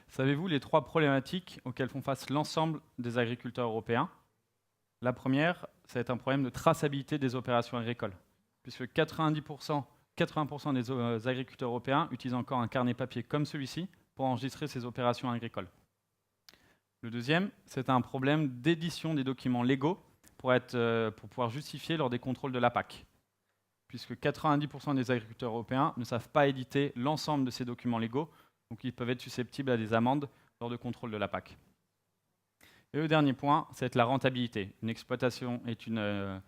Savez-vous les 3 problématiques auxquelles font face l'ensemble des agriculteurs européens? La première, ça va être un problème de traçabilité des opérations agricoles, puisque 80% des agriculteurs européens utilisent encore un carnet papier comme celui-ci pour enregistrer ces opérations agricoles. Le deuxième, c'est un problème d'édition des documents légaux pour pouvoir justifier lors des contrôles de la PAC, puisque 90% des agriculteurs européens ne savent pas éditer l'ensemble de ces documents légaux, donc ils peuvent être susceptibles à des amendes lors de contrôles de la PAC. Et le dernier point, c'est la rentabilité. Une exploitation est une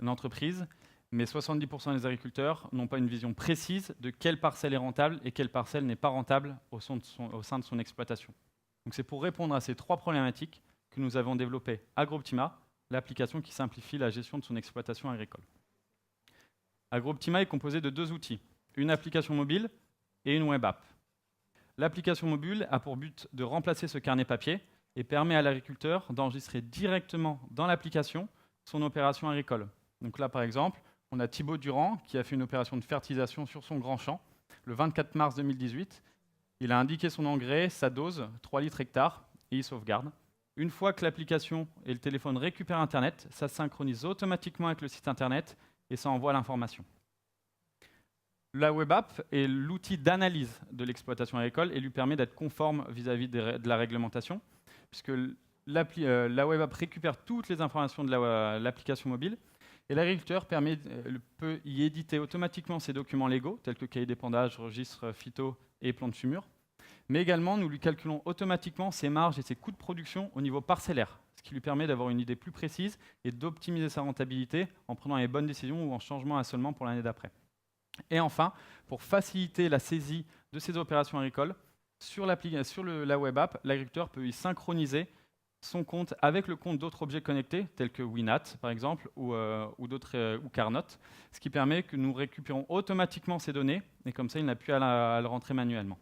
entreprise, mais 70% des agriculteurs n'ont pas une vision précise de quelle parcelle est rentable et quelle parcelle n'est pas rentable au sein de son exploitation. Donc c'est pour répondre à ces 3 problématiques que nous avons développé AgroOptima, l'application qui simplifie la gestion de son exploitation agricole. AgroOptima est composé de 2 outils, une application mobile et une web app. L'application mobile a pour but de remplacer ce carnet papier et permet à l'agriculteur d'enregistrer directement dans l'application son opération agricole. Donc là, par exemple, on a Thibaut Durand qui a fait une opération de fertilisation sur son grand champ le 24 mars 2018. Il a indiqué son engrais, sa dose, 3 litres hectare, et il sauvegarde. Une fois que l'application et le téléphone récupèrent Internet, ça synchronise automatiquement avec le site Internet et ça envoie l'information. La web app est l'outil d'analyse de l'exploitation agricole et lui permet d'être conforme vis-à-vis de la réglementation, puisque la web app récupère toutes les informations de l'application mobile et l'agriculteur peut y éditer automatiquement ses documents légaux, tels que cahier d'épandage, registre phyto et plan de fumure. Mais également, nous lui calculons automatiquement ses marges et ses coûts de production au niveau parcellaire, ce qui lui permet d'avoir une idée plus précise et d'optimiser sa rentabilité en prenant les bonnes décisions ou en changeant assolement pour l'année d'après. Et enfin, pour faciliter la saisie de ces opérations agricoles, sur la web app, l'agriculteur peut y synchroniser son compte avec le compte d'autres objets connectés, tels que Winat par exemple, ou Carnot, ce qui permet que nous récupérons automatiquement ces données, et comme ça, il n'a plus à le rentrer manuellement.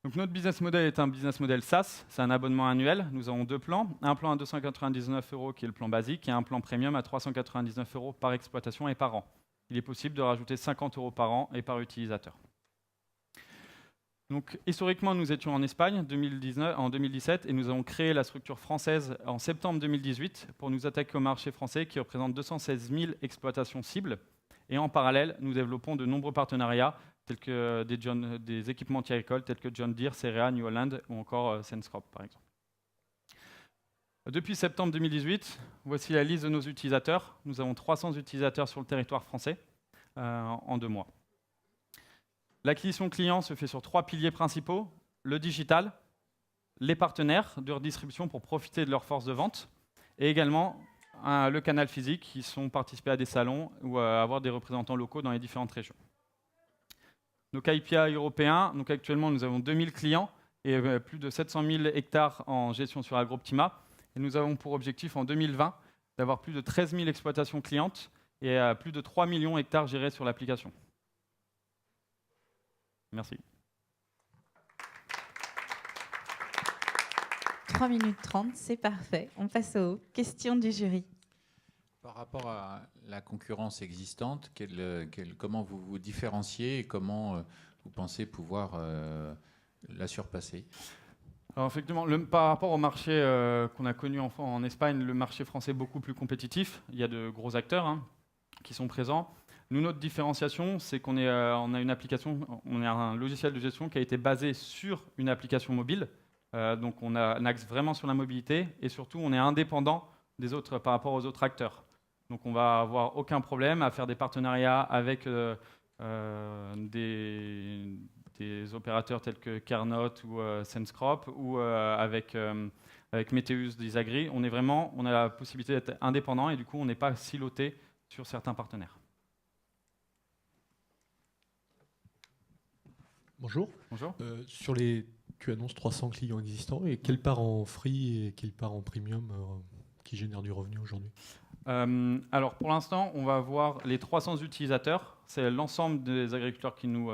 Donc notre business model est un business model SaaS, c'est un abonnement annuel. Nous avons 2 plans, un plan à 299 € qui est le plan basique, et un plan premium à 399 € par exploitation et par an. Il est possible de rajouter 50 € par an et par utilisateur. Donc, historiquement, nous étions en Espagne en 2017 et nous avons créé la structure française en septembre 2018 pour nous attaquer au marché français qui représente 216 000 exploitations cibles. Et en parallèle, nous développons de nombreux partenariats tels que des équipementiers agricoles tels que John Deere, Cerea, New Holland ou encore Senscrop par exemple. Depuis septembre 2018, voici la liste de nos utilisateurs. Nous avons 300 utilisateurs sur le territoire français en 2 mois. L'acquisition client se fait sur 3 piliers principaux, le digital, les partenaires de redistribution pour profiter de leur force de vente, et également le canal physique qui sont participés à des salons ou à avoir des représentants locaux dans les différentes régions. Nos KPI européens, donc actuellement nous avons 2000 clients et plus de 700 000 hectares en gestion sur AgroOptima, et nous avons pour objectif en 2020 d'avoir plus de 13 000 exploitations clientes et plus de 3 millions d'hectares gérés sur l'application. Merci. 3 minutes 30, c'est parfait. On passe aux questions du jury. Par rapport à la concurrence existante, comment vous vous différenciez et comment vous pensez pouvoir la surpasser? Alors effectivement, par rapport au marché qu'on a connu en Espagne, le marché français est beaucoup plus compétitif. Il y a de gros acteurs qui sont présents. Nous, notre différenciation, c'est qu'on a une application, on a un logiciel de gestion qui a été basé sur une application mobile. Donc on a un axe vraiment sur la mobilité et surtout on est indépendant des autres par rapport aux autres acteurs. Donc on va avoir aucun problème à faire des partenariats avec des opérateurs tels que Carnot ou Senscrop ou avec Meteus d'Isagri. On a la possibilité d'être indépendant et du coup on n'est pas siloté sur certains partenaires. Bonjour. Bonjour. Tu annonces 300 clients existants et quelle part en free et quelle part en premium qui génère du revenu aujourd'hui? Alors pour l'instant, on va avoir les 300 utilisateurs. C'est l'ensemble des agriculteurs qui nous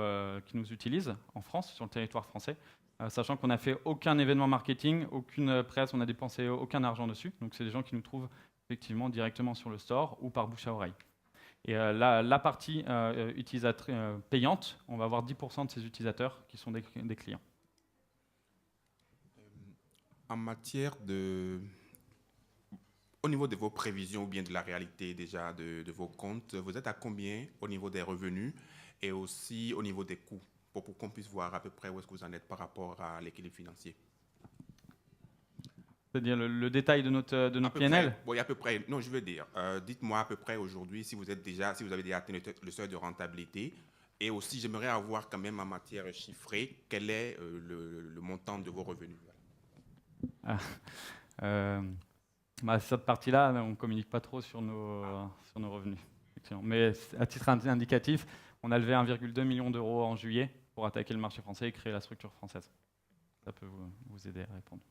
utilisent en France, sur le territoire français, sachant qu'on n'a fait aucun événement marketing, aucune presse, on n'a dépensé aucun argent dessus. Donc c'est des gens qui nous trouvent effectivement directement sur le store ou par bouche à oreille. Et la partie utilisatrice payante, on va avoir 10% de ces utilisateurs qui sont des clients. En matière de... Au niveau de vos prévisions ou bien de la réalité déjà de vos comptes, vous êtes à combien au niveau des revenus et aussi au niveau des coûts pour qu'on puisse voir à peu près où est-ce que vous en êtes par rapport à l'équilibre financier? C'est-à-dire le détail de notre À peu PNL. près, oui, à peu près. Non, je veux dire, dites-moi à peu près aujourd'hui si vous avez déjà atteint le seuil de rentabilité. Et aussi, j'aimerais avoir quand même en matière chiffrée, quel est le montant de vos revenus. Cette partie-là, on ne communique pas trop sur nos revenus. Effectivement. Mais à titre indicatif, on a levé 1,2 million d'euros en juillet pour attaquer le marché français et créer la structure française. Ça peut vous aider à répondre.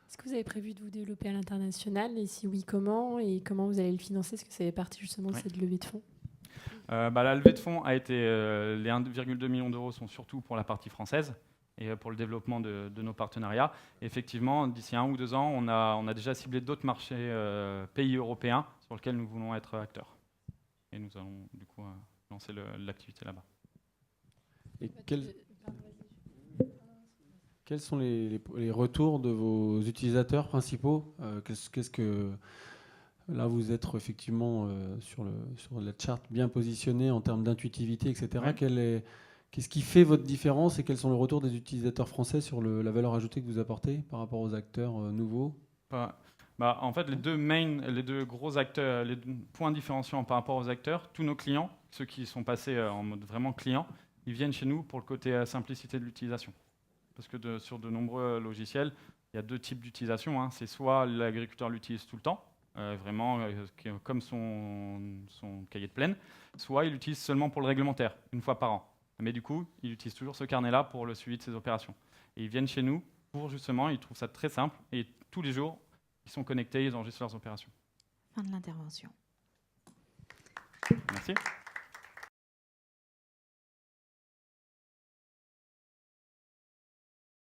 Est-ce que vous avez prévu de vous développer à l'international? Et si oui, comment? Et comment vous allez le financer? Est-ce que ça fait partie justement de cette levée de fonds? La levée de fonds a été... les 1,2 millions d'euros sont surtout pour la partie française et pour le développement de nos partenariats. Et effectivement, d'ici 1 ou 2 ans, on a déjà ciblé d'autres marchés pays européens sur lesquels nous voulons être acteurs. Et nous allons du coup lancer l'activité là-bas. Et quels sont les retours de vos utilisateurs principaux? Qu'est-ce que là vous êtes effectivement sur la charte bien positionné en termes d'intuitivité, etc. Ouais. Qu'est-ce qui fait votre différence et quels sont les retours des utilisateurs français sur la valeur ajoutée que vous apportez par rapport aux acteurs nouveaux? En fait, les deux gros acteurs, les deux points différenciants par rapport aux acteurs, tous nos clients, ceux qui sont passés en mode vraiment client, ils viennent chez nous pour le côté simplicité de l'utilisation. Parce que sur de nombreux logiciels, il y a 2 types d'utilisation. Hein. C'est soit l'agriculteur l'utilise tout le temps, comme son cahier de plaine, soit il l'utilise seulement pour le réglementaire, une fois par an. Mais du coup, il utilise toujours ce carnet-là pour le suivi de ses opérations. Et ils viennent chez nous pour justement, ils trouvent ça très simple et tous les jours, ils sont connectés, ils enregistrent leurs opérations. Fin de l'intervention. Merci.